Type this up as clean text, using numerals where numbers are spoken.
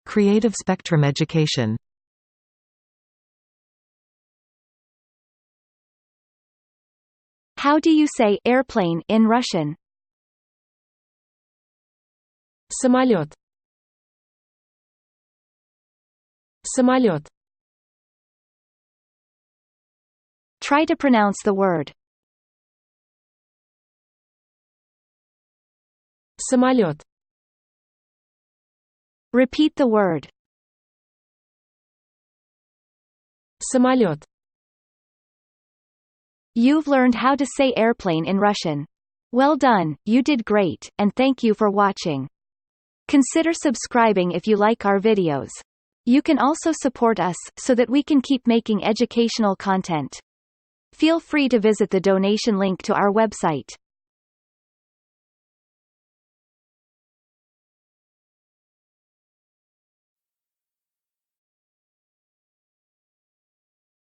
Creative Spectrum Education. How do you say airplane in Russian? Самолет. Самолет. Try to pronounce the word. Самолет. Repeat the word. Самолет. You've learned how to say airplane in Russian. Well done, you did great, and thank you for watching. Consider subscribing if you like our videos. You can also support us, so that we can keep making educational content. Feel free to visit the donation link to our website.